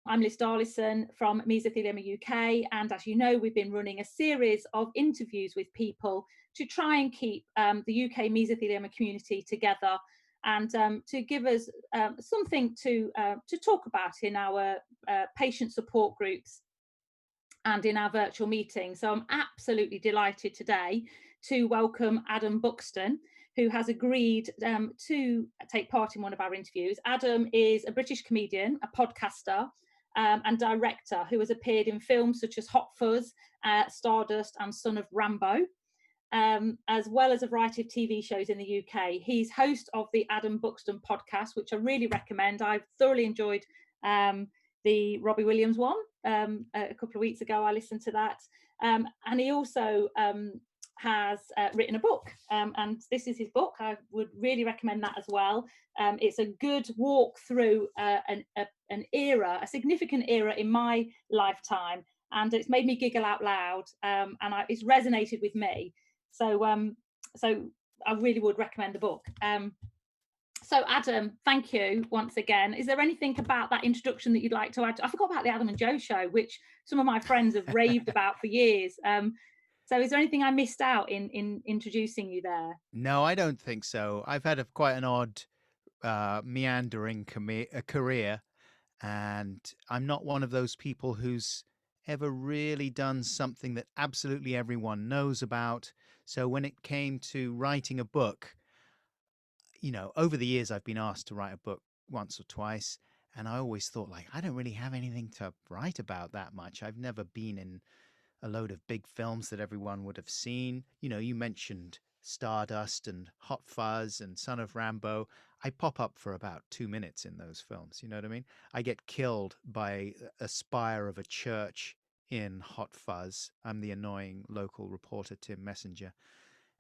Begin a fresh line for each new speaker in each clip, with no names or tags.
I'm Liz Darlison from Mesothelioma UK, and as you know, we've been running a series of interviews with people to try and keep the UK mesothelioma community together, and to give us something to talk about in our patient support groups and in our virtual meetings. So I'm absolutely delighted today to welcome Adam Buxton, who has agreed to take part in one of our interviews. Adam is a British comedian, a podcaster, and director who has appeared in films such as Hot Fuzz, Stardust, and Son of Rambo, as well as a variety of TV shows in the UK. He's host of the Adam Buxton podcast, which I really recommend. I've thoroughly enjoyed the Robbie Williams one a couple of weeks ago. I listened to that. And he also has written a book, and this is his book. I would really recommend that as well. It's a good walk through an era, a significant era in my lifetime, and it's made me giggle out loud, and it's resonated with me. So I really would recommend the book. So Adam, thank you once again. Is there anything about that introduction that you'd like to add? I forgot about the Adam and Joe show, which some of my friends have raved about for years. So is there anything I missed out in introducing you there?
No, I don't think so. I've had quite an odd, meandering career, and I'm not one of those people who's ever really done something that absolutely everyone knows about. So when it came to writing a book, over the years, I've been asked to write a book once or twice, and I always thought, like, I don't really have anything to write about that much. I've never been in a load of big films that everyone would have seen. You mentioned Stardust and Hot Fuzz and Son of Rambo. I pop up for about 2 minutes in those films. You know what I mean? I get killed by a spire of a church in Hot Fuzz. I'm the annoying local reporter, Tim Messenger,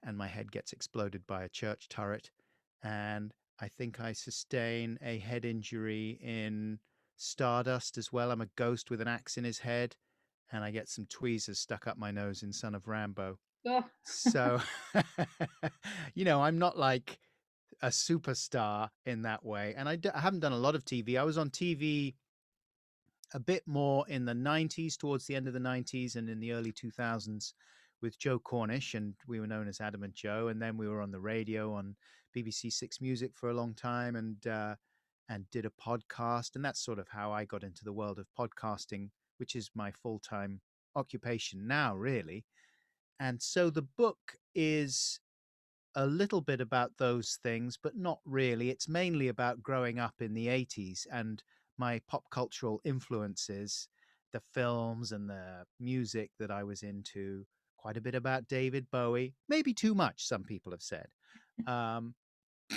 and my head gets exploded by a church turret. And I think I sustain a head injury in Stardust as well. I'm a ghost with an axe in his head, and I get some tweezers stuck up my nose in Son of Rambo.
Oh.
So, I'm not like a superstar in that way. And I haven't done a lot of TV. I was on TV a bit more in the 90s, towards the end of the 90s and in the early 2000s with Joe Cornish, and we were known as Adam and Joe. And then we were on the radio on BBC Six Music for a long time, and did a podcast. And that's sort of how I got into the world of podcasting, which is my full-time occupation now, really. And so the book is a little bit about those things, but not really. It's mainly about growing up in the 80s and my pop cultural influences, the films and the music that I was into, quite a bit about David Bowie, maybe too much, some people have said. Um,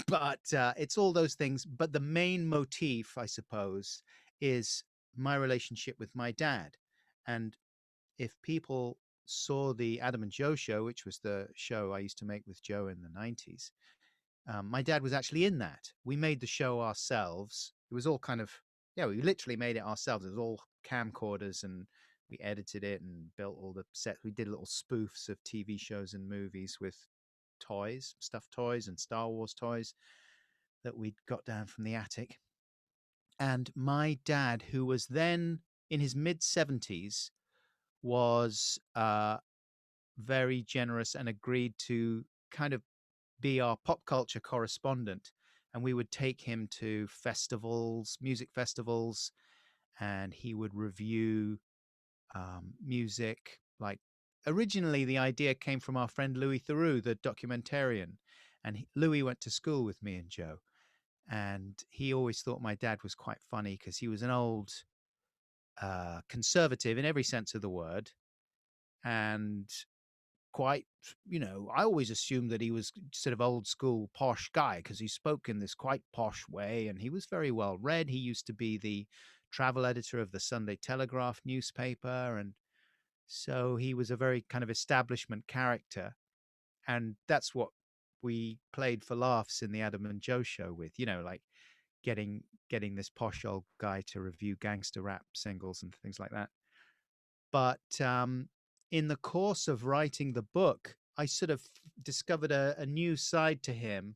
but it's all those things. But the main motif, I suppose, is my relationship with my dad. And if people saw the Adam and Joe show, which was the show I used to make with Joe in the 90s, my dad was actually in that. We made the show ourselves. It was all kind of, we literally made it ourselves. It was all camcorders, and we edited it and built all the sets. We did little spoofs of TV shows and movies with toys, stuffed toys and Star Wars toys that we'd got down from the attic. And my dad, who was then in his mid-70s, was very generous and agreed to kind of be our pop culture correspondent. And we would take him to festivals, music festivals, and he would review music. Like, originally, the idea came from our friend Louis Theroux, the documentarian. And Louis went to school with me and Joe. And he always thought my dad was quite funny because he was an old conservative in every sense of the word, and quite, I always assumed that he was sort of old school posh guy because he spoke in this quite posh way, and he was very well read. He used to be the travel editor of the Sunday Telegraph newspaper, and so he was a very kind of establishment character. And that's what we played for laughs in the Adam and Joe show with, like getting this posh old guy to review gangster rap singles and things like that. But in the course of writing the book, I sort of discovered a new side to him.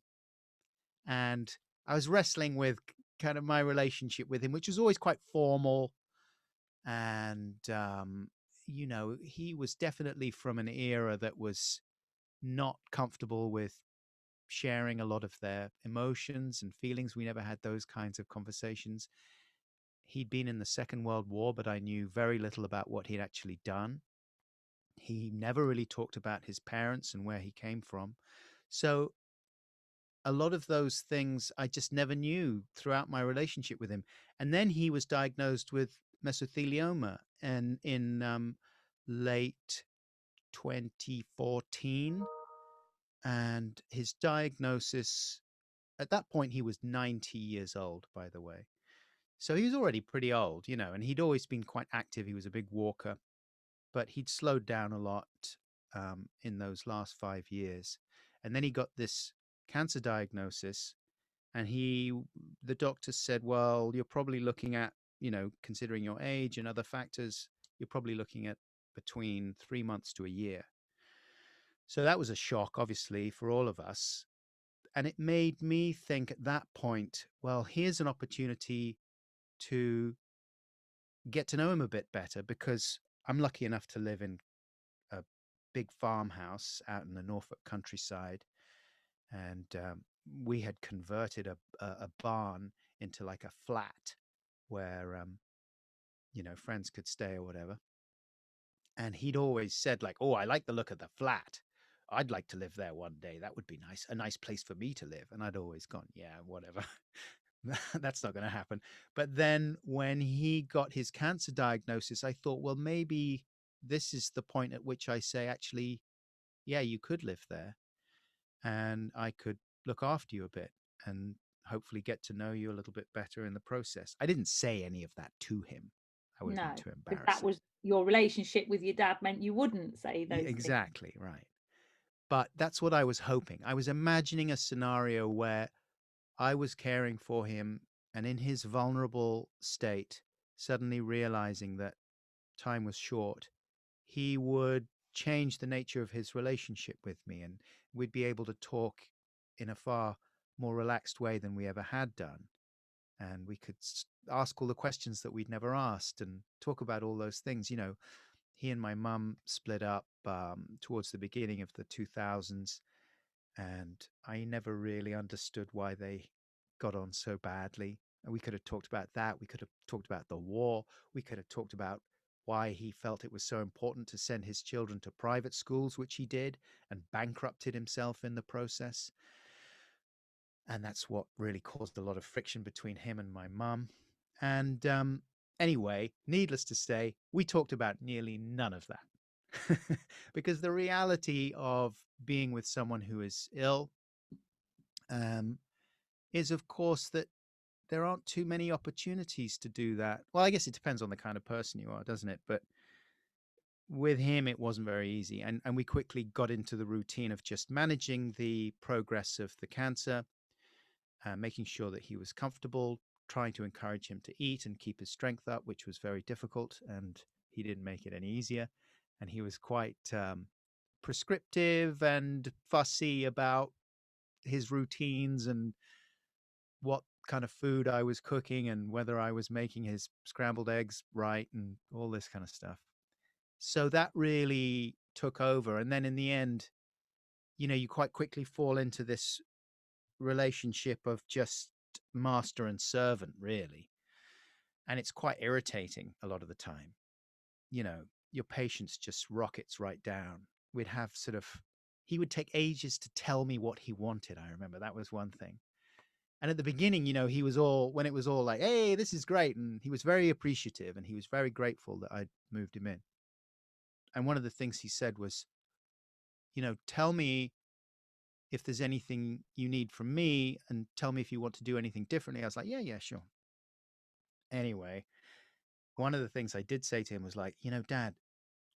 And I was wrestling with kind of my relationship with him, which was always quite formal And, he was definitely from an era that was not comfortable with sharing a lot of their emotions and feelings. We never had those kinds of conversations. He'd been in the Second World War, but I knew very little about what he'd actually done. He never really talked about his parents and where he came from. So a lot of those things I just never knew throughout my relationship with him. And then he was diagnosed with mesothelioma and in late 2014. And his diagnosis, at that point, he was 90 years old, by the way. So he was already pretty old, and he'd always been quite active. He was a big walker, but he'd slowed down a lot in those last 5 years. And then he got this cancer diagnosis, and the doctor said, well, you're probably looking at, considering your age and other factors, you're probably looking at between 3 months to a year. So that was a shock, obviously, for all of us. And it made me think at that point, well, here's an opportunity to get to know him a bit better, because I'm lucky enough to live in a big farmhouse out in the Norfolk countryside. And we had converted a barn into like a flat where, friends could stay or whatever. And he'd always said, like, oh, I like the look of the flat. I'd like to live there one day. That would be nice. A nice place for me to live. And I'd always gone, yeah, whatever. That's not going to happen. But then when he got his cancer diagnosis, I thought, well, maybe this is the point at which I say, actually, yeah, you could live there and I could look after you a bit and hopefully get to know you a little bit better in the process. I didn't say any of that to him. I would have been
No,
too
because that
embarrassing.
was your relationship with your dad meant you wouldn't say
Yeah,
those things.
exactly right. But that's what I was hoping. I was imagining a scenario where I was caring for him, and in his vulnerable state, suddenly realizing that time was short, he would change the nature of his relationship with me, and we'd be able to talk in a far more relaxed way than we ever had done. And we could ask all the questions that we'd never asked and talk about all those things. He and my mum split up towards the beginning of the 2000s, and I never really understood why they got on so badly. And we could have talked about that. We could have talked about the war. We could have talked about why he felt it was so important to send his children to private schools, which he did, and bankrupted himself in the process. And that's what really caused a lot of friction between him and my mum. And anyway, needless to say, we talked about nearly none of that. Because the reality of being with someone who is ill um, is, of course, that there aren't too many opportunities to do that. Well, I guess it depends on the kind of person you are, doesn't it? But with him, it wasn't very easy. And we quickly got into the routine of just managing the progress of the cancer, making sure that he was comfortable, trying to encourage him to eat and keep his strength up, which was very difficult. And he didn't make it any easier. And he was quite prescriptive and fussy about his routines and what kind of food I was cooking and whether I was making his scrambled eggs right and all this kind of stuff. So that really took over. And then in the end, you quite quickly fall into this relationship of just master and servant, really. And it's quite irritating a lot of the time. Your patience just rockets right down. We'd have he would take ages to tell me what he wanted. I remember that was one thing. And at the beginning, he was when it was all like, hey, this is great. And he was very appreciative and he was very grateful that I'd moved him in. And one of the things he said was, tell me if there's anything you need from me and tell me if you want to do anything differently. I was like, yeah, sure. Anyway, one of the things I did say to him was like, Dad,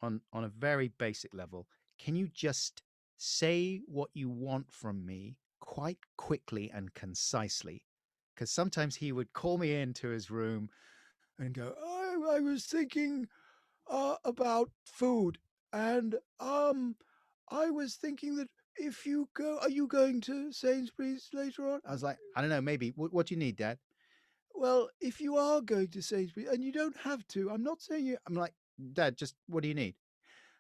on a very basic level, can you just say what you want from me quite quickly and concisely? Because sometimes he would call me into his room and go, I was thinking about food, and I was thinking that if you go, are you going to Sainsbury's later on? I was like, I don't know, maybe. What do you need, Dad? well, if you are going to say to me, and you don't have to, I'm not saying you. I'm like, Dad, just what do you need?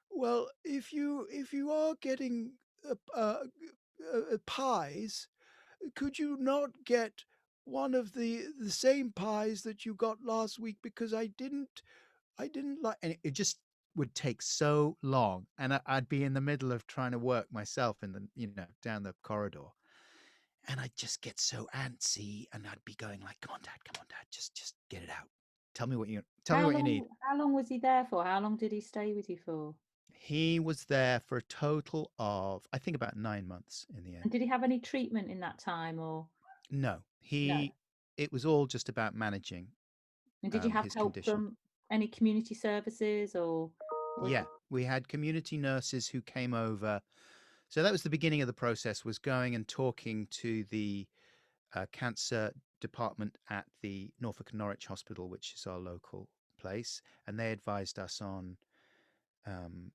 Well, if you are getting pies, could you not get one of the same pies that you got last week because I didn't like, and it just would take so long, and I'd be in the middle of trying to work myself in the down the corridor, and I'd just get so antsy, and I'd be going like, come on, Dad, just get it out. Tell me what you need.
How long was he there for? How long did he stay with you for?
He was there for a total of, I think, about 9 months in the
And
end.
did he have any treatment in that time or
No,
no?
it was all just about managing
And did you have
his
help
condition.
from any community services or was
Yeah, we had community nurses who came over. So that was the beginning of the process, was going and talking to the cancer department at the Norfolk and Norwich Hospital, which is our local place, and they advised us on um,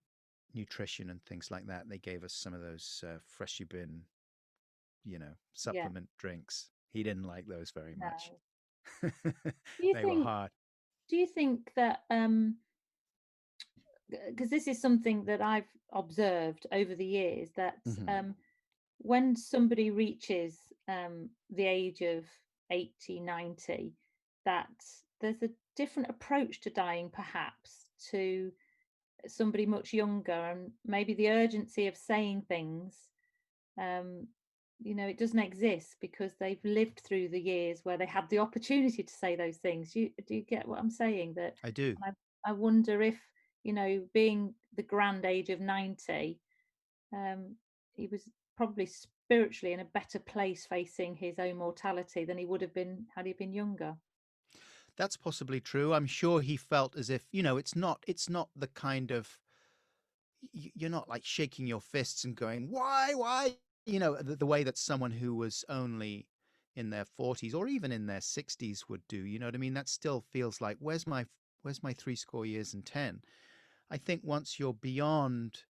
nutrition and things like that. They gave us some of those freshly bin,
yeah,
supplement drinks. He didn't like those very much.
no. Do you
They were
think
hard.
that because this is something that I've observed over the years that
Hmm.
when somebody reaches the age of 80, 90, that there's a different approach to dying perhaps to somebody much younger, and maybe the urgency of saying things um, it doesn't exist because they've lived through the years where they had the opportunity to say those things. Do you get what I'm saying? That
I do.
I wonder if, being the grand age of 90, he was probably spiritually in a better place facing his own mortality than he would have been had he been younger.
That's possibly true. I'm sure he felt as if, it's not the kind of, you're not like shaking your fists and going, why? The way that someone who was only in their 40s or even in their 60s would do. You know what I mean? That still feels like, where's my three score years and 10? I think once you're beyond,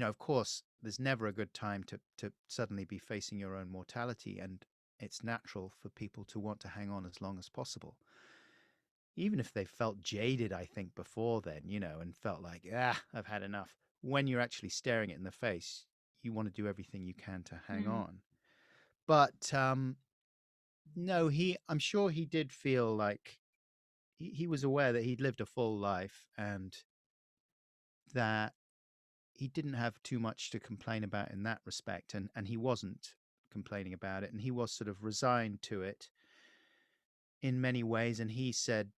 of course, there's never a good time to suddenly be facing your own mortality, and it's natural for people to want to hang on as long as possible, even if they felt jaded, I think, before then, and felt like, I've had enough. When you're actually staring it in the face, you want to do everything you can to hang
Mm.
on. But no, I'm sure he did feel like he was aware that he'd lived a full life, and that he didn't have too much to complain about in that respect. And he wasn't complaining about it. And he was sort of resigned to it in many ways. And he said,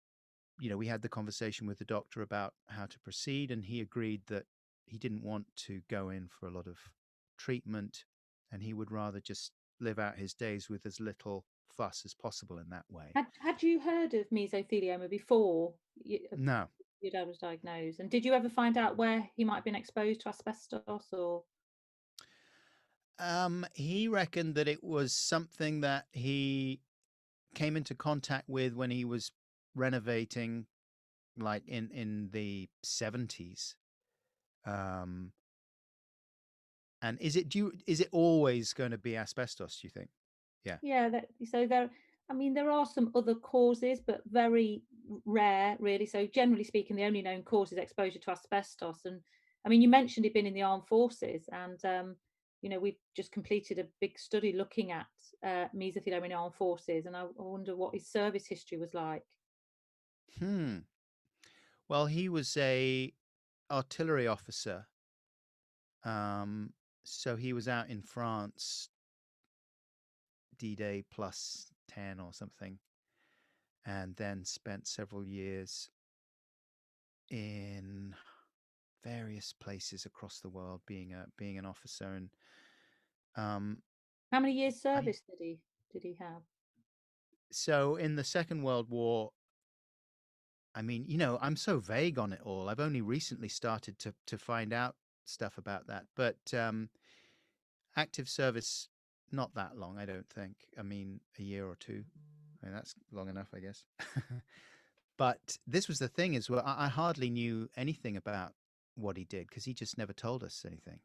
we had the conversation with the doctor about how to proceed, and he agreed that he didn't want to go in for a lot of treatment, and he would rather just live out his days with as little fuss as possible in that way.
Had you heard of mesothelioma before
No.
your dad was diagnosed? And did you ever find out where he might have been exposed to asbestos or?
He reckoned that it was something that he came into contact with when he was renovating, like in the 70s. Um, and is it always going to be asbestos, do you think? Yeah.
Yeah, so I mean, there are some other causes, but very rare, really. So generally speaking, the only known cause is exposure to asbestos. And I mean, you mentioned he'd been in the armed forces, and we've just completed a big study looking at mesothelioma in armed forces, and I wonder what his service history was like.
Hmm. Well, he was a artillery officer. Um, so he was out in France, D-Day plus 10 or something, and then spent several years in various places across the world being an officer. And um,
How many years
I
service did he have?
so in the Second World War, I mean, I'm so vague on it all. I've only recently started to find out stuff about that. But active service, not that long, I don't think. I mean, a year or two. I mean, that's long enough, I guess. But this was the thing as well. I hardly knew anything about what he did because he just never told us anything.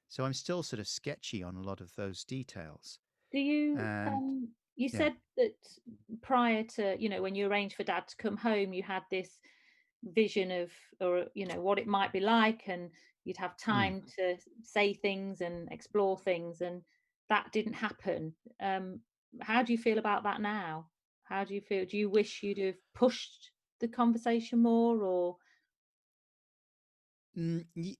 So I'm still sort of sketchy on a lot of those details.
Do you
And
You
Yeah.
said that prior to, when you arranged for dad to come home, you had this vision of, or, what it might be like, and you'd have
Mm.
time to say things and explore things, and that didn't happen. How do you feel about that now? How do you feel? Do you wish you'd have pushed the conversation more, or?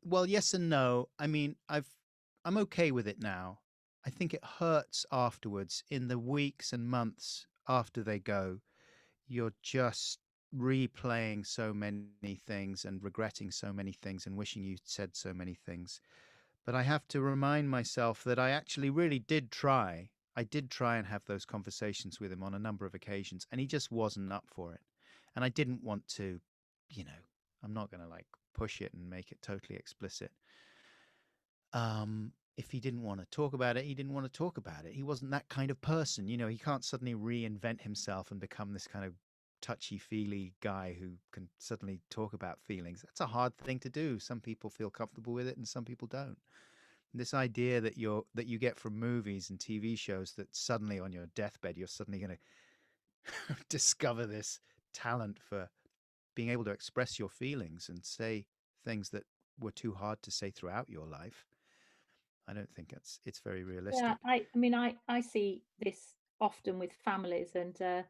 Well, yes and no. I mean, I'm okay with it now. I think it hurts afterwards. In the weeks and months after they go, you're just replaying so many things and regretting so many things and wishing you'd said so many things. But I have to remind myself that I actually really did try. I did try and have those conversations with him on a number of occasions, and he just wasn't up for it. And I didn't want to, you know, I'm not going to like push it and make it totally explicit. If he didn't want to talk about it, he didn't want to talk about it. He wasn't that kind of person. He can't suddenly reinvent himself and become this kind of touchy feely guy who can suddenly talk about feelings. That's a hard thing to do. Some people feel comfortable with it and some people don't. This idea that you get from movies and TV shows that suddenly on your deathbed you're suddenly going to discover this talent for being able to express your feelings and say things that were too hard to say throughout your life. I don't think it's very
Yeah,
realistic.
I mean, I see this often with families, and I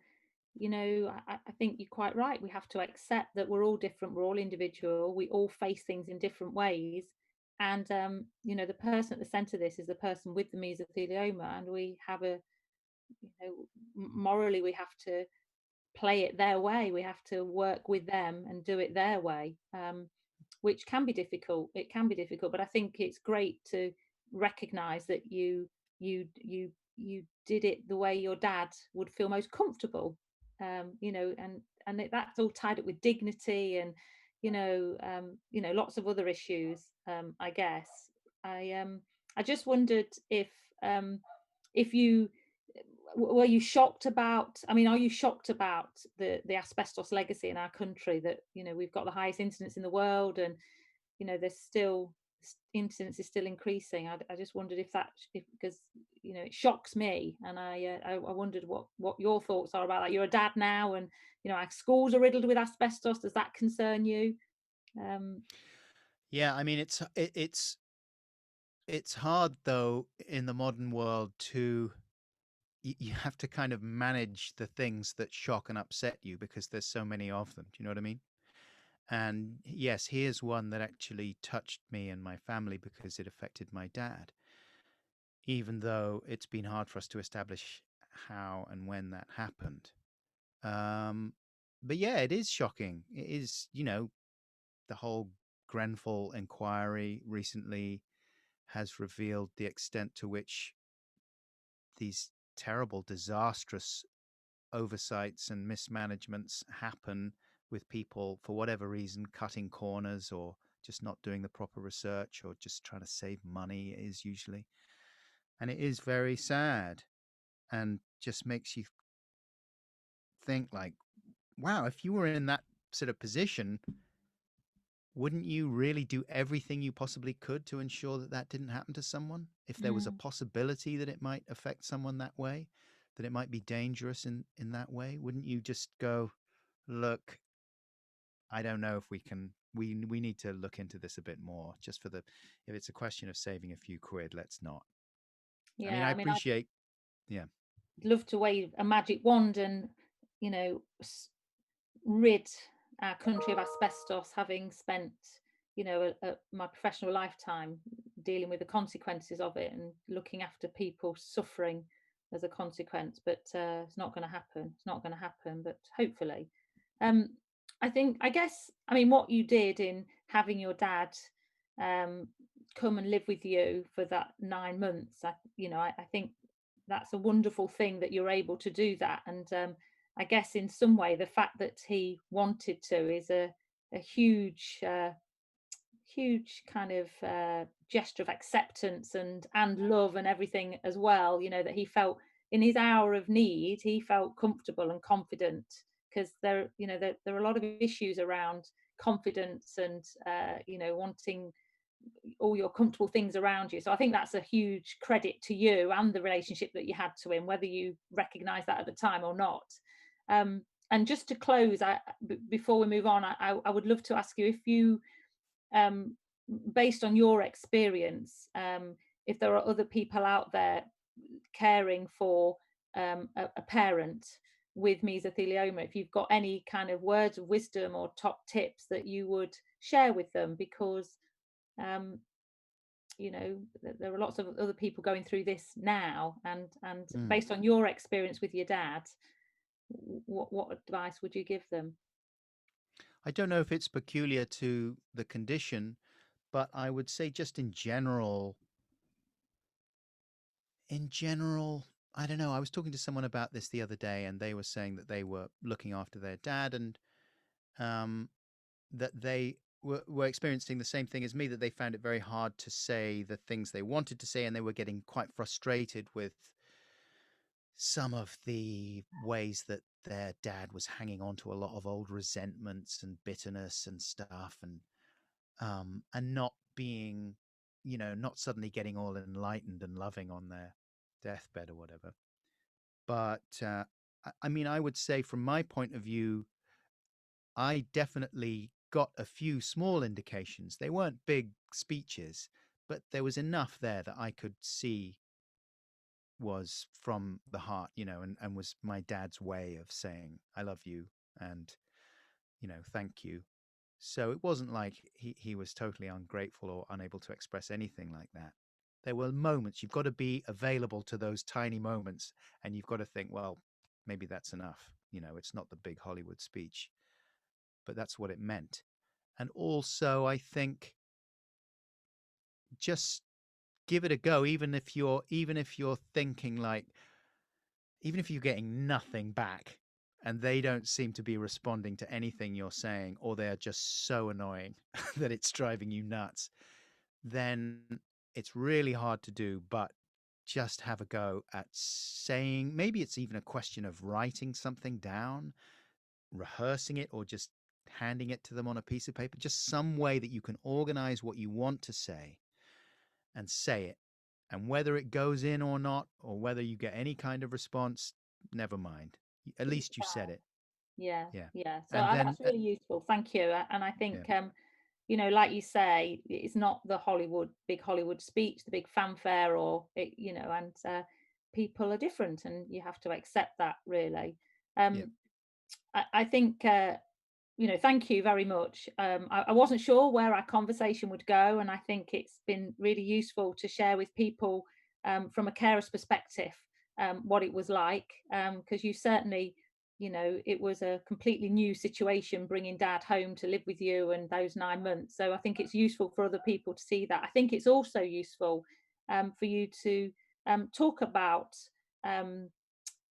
think you're quite right. We have to accept that we're all different, we're all individual, we all face things in different ways. And the person at the center of this is the person with the mesothelioma, and we have morally we have to play it their way. We have to work with them and do it their way, which can be difficult. It can be difficult, but I think it's great to recognize that you did it the way your dad would feel most comfortable. That's all tied up with dignity and lots of other issues. I guess I just wondered if you were you shocked about, I mean, are you shocked about the asbestos legacy in our country, that we've got the highest incidence in the world, and there's still incidence is still increasing. I just wondered if because it shocks me, and I wondered what your thoughts are about that. You're a dad now, and our schools are riddled with asbestos. Does that concern you? um
Yeah, I mean it's hard though in the modern world to you have to kind of manage the things that shock and upset you because there's so many of them. Do you know what I mean? And yes, here's one that actually touched me and my family because it affected my dad, even though it's been hard for us to establish how and when that happened. Um, but yeah, it is shocking. It is, the whole Grenfell inquiry recently has revealed the extent to which these terrible, disastrous oversights and mismanagements happen with people for whatever reason, cutting corners or just not doing the proper research or just trying to save money is usually. And it is very sad and just makes you think like, wow, if you were in that sort of position, wouldn't you really do everything you possibly could to ensure that that didn't happen to someone? If there was a
mm,
possibility that it might affect someone that way, that it might be dangerous in that way, wouldn't you just go, look, I don't know if we can. We need to look into this a bit more. Just for the, if it's a question of saving a few quid, let's not. I mean,
yeah,
I
I mean, I'd
appreciate. Yeah.
love to wave a magic wand and rid our country of asbestos, having spent my professional lifetime dealing with the consequences of it and looking after people suffering as a consequence. But it's not going to happen. It's not going to happen, but hopefully. um I guess, I mean, what you did in having your dad um come and live with you for that 9 months, I think that's a wonderful thing that you're able to do that. And I guess in some way the fact that he wanted to is a huge kind of gesture of acceptance and love and everything as well. That he felt in his hour of need, he felt comfortable and confident, because there are a lot of issues around confidence and wanting all your comfortable things around you. So I think that's a huge credit to you and the relationship that you had to him, whether you recognize that at the time or not. And just to close, before we move on, I would love to ask you if you, um, based on your experience, if there are other people out there caring for a parent with mesothelioma, if you've got any kind of words of wisdom or top tips that you would share with them, because um, there are lots of other people going through this now, and
Mm.
based on your experience with your dad, what advice would you give them?
I don't know if it's peculiar to the condition, but I would say just in general, I don't know. I was talking to someone about this the other day, and they were saying that they were looking after their dad, and um, that they were experiencing the same thing as me, that they found it very hard to say the things they wanted to say, and they were getting quite frustrated with some of the ways that their dad was hanging on to a lot of old resentments and bitterness and stuff, and not being, not suddenly getting all enlightened and loving on their deathbed or whatever. But I mean, I would say from my point of view, I definitely got a few small indications. They weren't big speeches, but there was enough there that I could see was from the heart, and was my dad's way of saying, I love you and, thank you. So it wasn't like he was totally ungrateful or unable to express anything like that. There were moments, you've got to be available to those tiny moments, and you've got to think, well, maybe that's enough. It's not the big Hollywood speech, but that's what it meant. And also, I think just give it a go, even if you're thinking like, even if you're getting nothing back and they don't seem to be responding to anything you're saying, or they're just so annoying that it's driving you nuts, then it's really hard to do. But just have a go at saying, maybe it's even a question of writing something down, rehearsing it, or just handing it to them on a piece of paper, just some way that you can organize what you want to say and say it. And whether it goes in or not, or whether you get any kind of response, never mind. At
But you
least you said it.
Yeah,
Yeah.
yeah. So
And then,
that's really useful. Thank you. And I
yeah,
think, like you say, it's not the big Hollywood speech, the big fanfare, and people are different, and you have to accept that, really.
yeah,
Um, I think, thank you very much. I wasn't sure where our conversation would go, and I think it's been really useful to share with people, from a carer's perspective, what it was like, because you certainly, it was a completely new situation bringing dad home to live with you and those 9 months. So I think it's useful for other people to see that. I think it's also useful, for you to talk about. Um,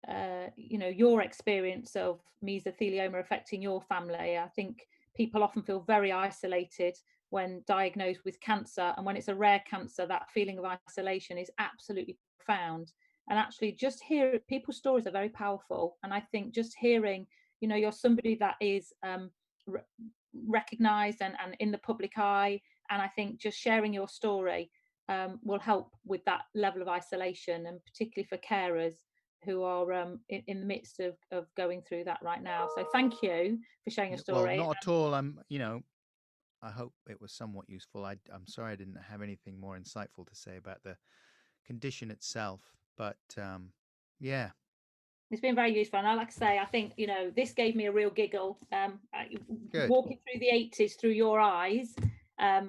your experience of mesothelioma affecting your family. I think people often feel very isolated when diagnosed with cancer, and when it's a rare cancer, that feeling of isolation is absolutely profound. And actually, just hear people's stories are very powerful. And I think just hearing, you're somebody that is re- recognized and in the public eye, and I think just sharing your story will help with that level of isolation, and particularly for carers who are in the midst of going through that right now. So thank you for sharing your
yeah. Well,
story.
not at all. I hope it was somewhat useful. I'm sorry I didn't have anything more insightful to say about the condition itself, but yeah,
It's been very useful. And I like to say, I think, this gave me a real giggle.
good.
Walking through the 80s through your eyes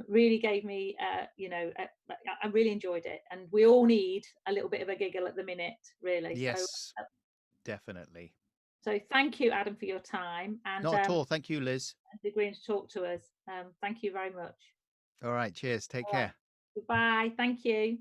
really gave me, I really enjoyed it. And we all need a little bit of a giggle at the minute, really.
Yes, definitely.
So thank you, Adam, for your time, and
Not at all. Thank you, Liz.
agreeing to talk to us. Thank you very much.
All right. Cheers. Take
All right.
care.
Goodbye. Thank you.